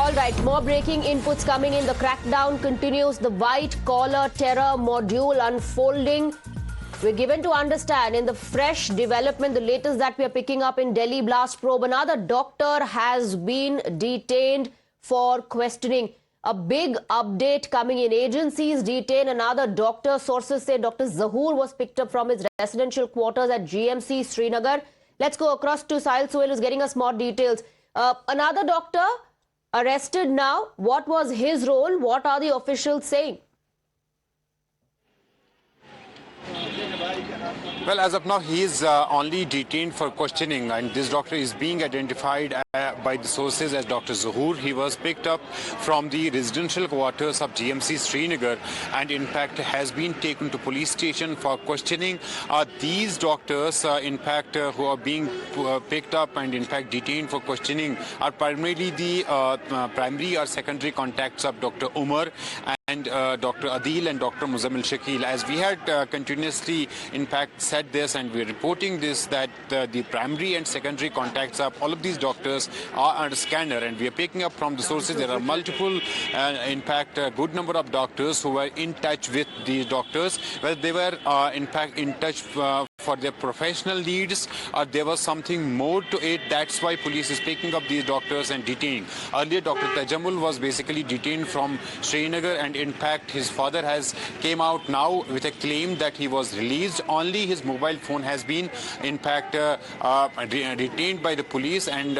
All right, more breaking inputs coming in. The crackdown continues. The white collar terror module unfolding. We're given to understand in the fresh development, the latest that we are picking up in Delhi blast probe, another doctor has been detained for questioning. A big update coming in. Agencies detain another doctor. Sources say Dr. Zahoor was picked up from his residential quarters at GMC Srinagar. Let's go across to Sahil Suhail, who's getting us more details. Another doctor arrested now. What was his role? What are the officials saying? Well, as of now, he is only detained for questioning, and this doctor is being identified by the sources as Dr. Zahoor. He was picked up from the residential quarters of GMC Srinagar and in fact has been taken to police station for questioning. These doctors, who are being picked up and in fact detained for questioning are primarily the primary or secondary contacts of Dr. Umar and Dr. Adil and Dr. Muzammil Shakil. As we had continuously in fact said this, and we're reporting this, that the primary and secondary contacts of all of these doctors are under scanner, and we are picking up from the sources there are multiple in fact a good number of doctors who were in touch with these doctors, whether they were in fact in touch for their professional needs or there was something more to it. That's why police is picking up these doctors and detaining. Earlier, Dr. Tajammul was basically detained from Srinagar, and in fact his father has came out now with a claim that he was released. Only his mobile phone has been in fact retained by the police and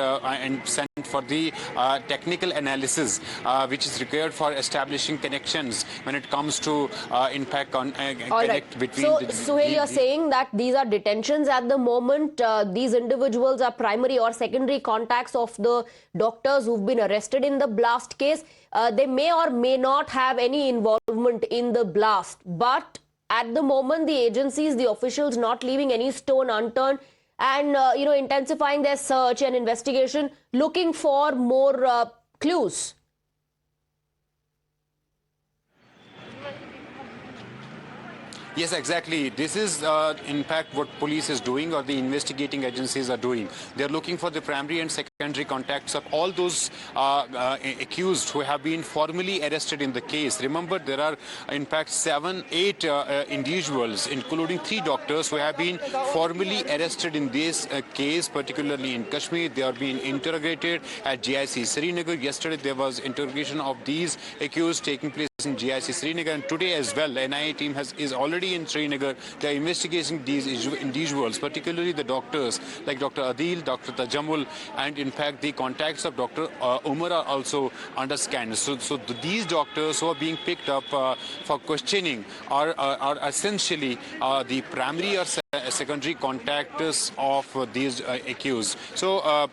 sent for the technical analysis which is required for establishing connections when it comes to in fact connect between. So Suhail, you're saying that these are detentions at the moment. These individuals are primary or secondary contacts of the doctors who've been arrested in the blast case. They may or may not have any involvement in the blast, but at the moment the agencies, the officials not leaving any stone unturned and intensifying their search and investigation, looking for more clues. Yes, exactly. This is in fact what police is doing or the investigating agencies are doing. They're looking for the primary and secondary contacts of all those accused who have been formally arrested in the case. Remember, there are in fact 8 individuals, including 3 doctors who have been formally arrested in this case, particularly in Kashmir. They are being interrogated at GIC Srinagar. Yesterday there was interrogation of these accused taking place in GIC Srinagar, and today as well NIA team is already in Srinagar. They are investigating these individuals, particularly the doctors like Dr. Adil, Dr. Tajammul, and in fact the contacts of Dr. Umar are also under scan. So these doctors who are being picked up for questioning are essentially the primary or secondary contacts of these accused. So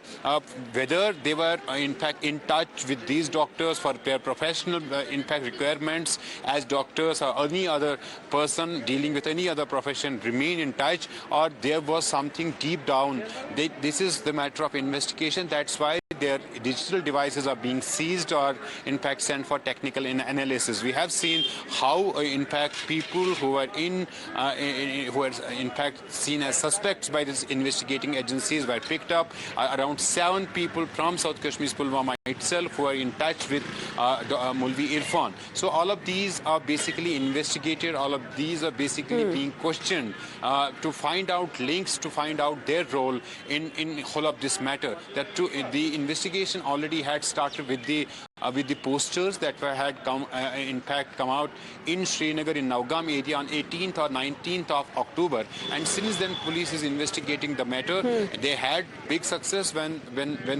whether they were in fact in touch with these doctors for their professional in fact requirements as doctors or any other person dealing with any other profession remain in touch, or there was something deep down. This is the matter of investigation. That's why their digital devices are being seized or in fact sent for technical analysis. We have seen how in fact people who are who are in fact seen as suspects by these investigating agencies were picked up. Around 7 people from South Kashmir's Pulwama itself who are in touch with Mulvi Irfan. So all of these are basically investigated. All of these are basically being questioned to find out links, to find out their role in whole of this matter. That the investigation already had started with the posters that had come out in Srinagar in Naugam area on 18th or 19th of October, and since then police is investigating the matter. They had big success when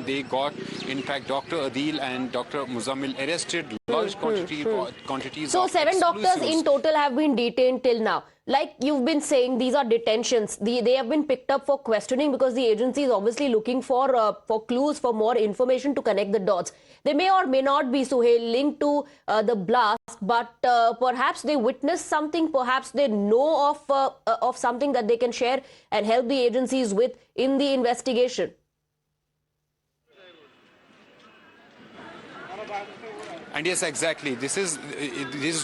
they got in fact Dr. Adil and Dr. Muzammil arrested. Large quantities. So of 7 doctors explosives in total have been detained till now. Like you've been saying, these are detentions. They have been picked up for questioning because the agency is obviously looking for clues, for more information to connect the dots. They may or may not be, Suhail, linked to the blast, but perhaps they witnessed something. Perhaps they know of something that they can share and help the agencies with in the investigation. And yes, exactly. This is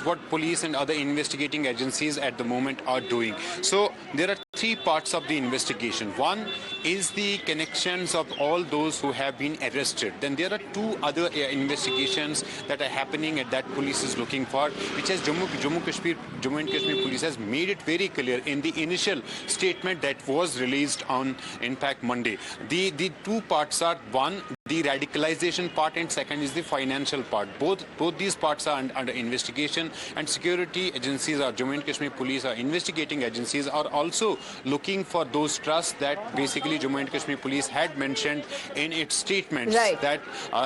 what police and other investigating agencies at the moment are doing. So there are 3 three parts of the investigation. One is the connections of all those who have been arrested. Then there are two other investigations that are happening and that police is looking for, which has Jammu and Kashmir police has made it very clear in the initial statement that was released on, in fact, Monday. The two parts are, one, the radicalization part, and second is the financial part. Both these parts are under investigation, and security agencies or Jammu and Kashmir police or investigating agencies are also looking for those trusts that basically Jammu and Kashmir police had mentioned in its statements, right, that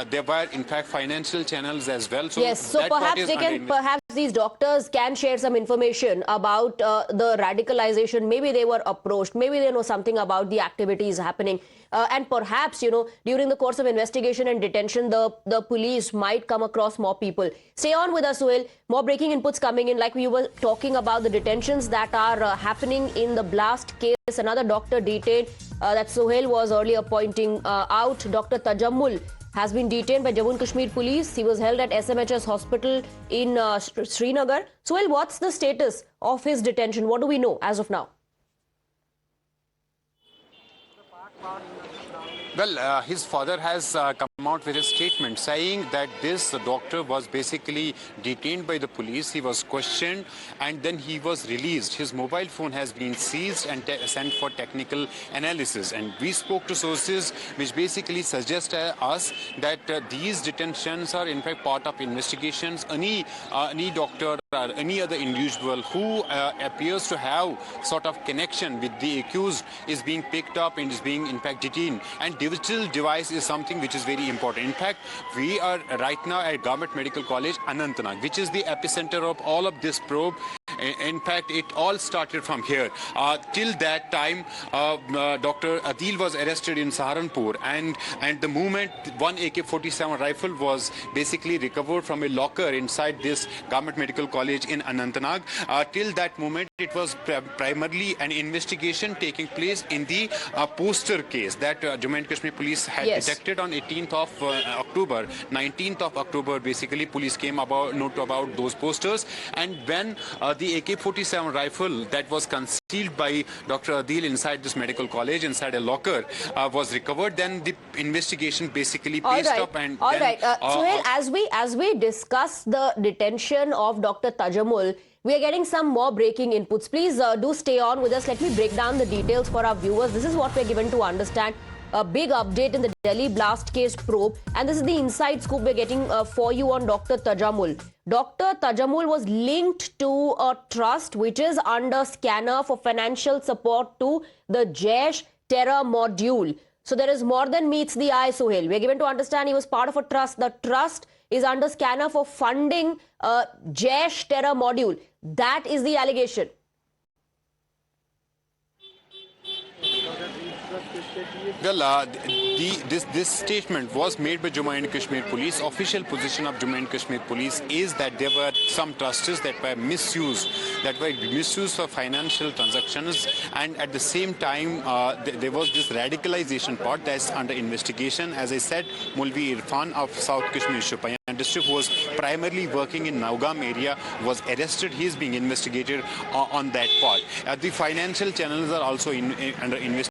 there were in fact financial channels as well. So yes, so perhaps these doctors can share some information about the radicalization. Maybe they were approached, maybe they know something about the activities happening. And perhaps, you know, during the course of investigation and detention, the police might come across more people. Stay on with us, Suhail. More breaking inputs coming in. Like we were talking about the detentions that are happening in the blast case. Another doctor detained that Suhail was earlier pointing out. Dr. Tajammul has been detained by Jammu and Kashmir police. He was held at SMHS hospital in Srinagar. Suhail, what's the status of his detention? What do we know as of now? Well, his father has come out with a statement saying that this doctor was basically detained by the police. He was questioned and then he was released. His mobile phone has been seized and sent for technical analysis. And we spoke to sources which basically suggest us that these detentions are in fact part of investigations. Any doctor or any other individual who appears to have sort of connection with the accused is being picked up and is being in fact detained. And digital device is something which is very important. In fact, we are right now at Government Medical College, Anantnag, which is the epicenter of all of this probe. In fact, it all started from here. Till that time, Dr. Adil was arrested in Saharanpur, and the moment one AK-47 rifle was basically recovered from a locker inside this Government Medical College in Anantnag. Till that moment, it was primarily an investigation taking place in the poster case that Jammu and Kashmir police had detected on 18th of October. 19th of October, basically, police came about those posters, and when the AK-47 rifle that was concealed by Dr. Adil inside this medical college, inside a locker, was recovered, then the investigation basically paced up. And all right, Suhail, as we discuss the detention of Dr. Tajammul, we are getting some more breaking inputs. Please do stay on with us. Let me break down the details for our viewers. This is what we're given to understand. A big update in the Delhi blast case probe, and this is the inside scoop we're getting for you on Dr. Tajammul. Dr. Tajammul was linked to a trust which is under scanner for financial support to the Jaish terror module. So there is more than meets the eye, Suhail. We're given to understand he was part of a trust. The trust is under scanner for funding Jaish terror module. That is the allegation. Well, this statement was made by Jammu and Kashmir police. Official position of Jammu and Kashmir police is that there were some trusts that were misused, for financial transactions, and at the same time there was this radicalization part that's under investigation. As I said, Mulvi Irfan of South Kashmir Shopian district, who was primarily working in Naugam area, was arrested. He is being investigated on that part. The financial channels are also under investigation.